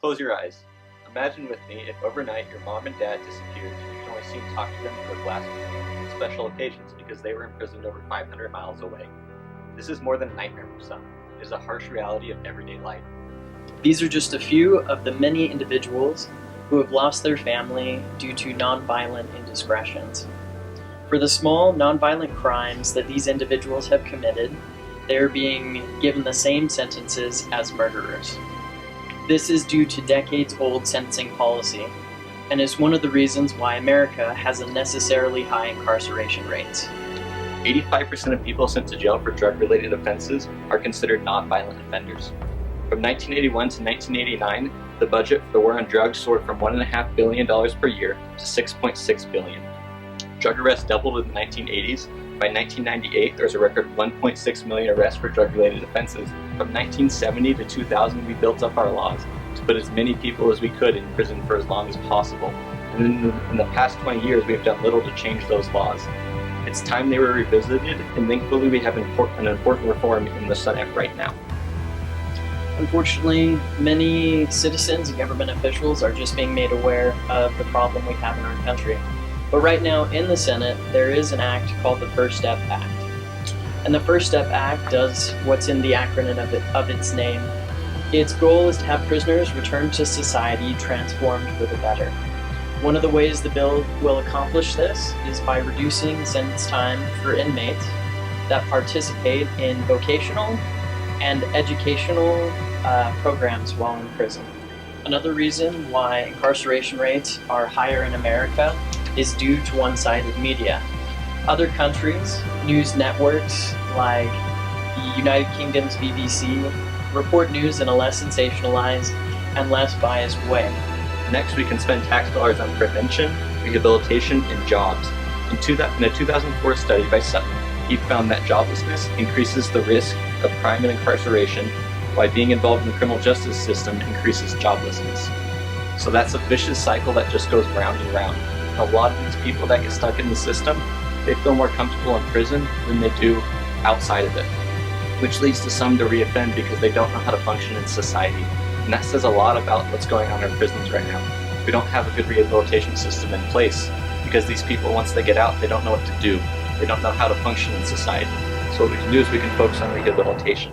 Close your eyes. Imagine with me if overnight your mom and dad disappeared and you can only see and talk to them for a glass of milk on special occasions because they were imprisoned over 500 miles away. This is more than a nightmare for some. It is a harsh reality of everyday life. These are just a few of the many individuals who have lost their family due to nonviolent indiscretions. For the small, nonviolent crimes that these individuals have committed, they are being given the same sentences as murderers. This is due to decades-old sentencing policy, and is one of the reasons why America has unnecessarily high incarceration rates. 85% of people sent to jail for drug-related offenses are considered non-violent offenders. From 1981 to 1989, the budget for the war on drugs soared from $1.5 billion per year to $6.6 billion. Drug arrests doubled in the 1980s. By 1998, there was a record 1.6 million arrests for drug-related offenses. From 1970 to 2000, we built up our laws to put as many people as we could in prison for as long as possible. And in the past 20 years, we have done little to change those laws. It's time they were revisited, and thankfully we have an important reform in the Senate right now. Unfortunately, many citizens and government officials are just being made aware of the problem we have in our country. But right now in the Senate, there is an act called the First Step Act. And the First Step Act does what's in the acronym of its name. Its goal is to have prisoners return to society transformed for the better. One of the ways the bill will accomplish this is by reducing sentence time for inmates that participate in vocational and educational programs while in prison. Another reason why incarceration rates are higher in America is due to one-sided media. Other countries, news networks like the United Kingdom's BBC, report news in a less sensationalized and less biased way. Next, we can spend tax dollars on prevention, rehabilitation, and jobs. In a 2004 study by Sutton, he found that joblessness increases the risk of crime and incarceration, while being involved in the criminal justice system increases joblessness. So that's a vicious cycle that just goes round and round. A lot of these people that get stuck in the system, they feel more comfortable in prison than they do outside of it, which leads to some to reoffend because they don't know how to function in society. And that says a lot about what's going on in our prisons right now. We don't have a good rehabilitation system in place because these people, once they get out, they don't know what to do. They don't know how to function in society. So what we can do is we can focus on rehabilitation.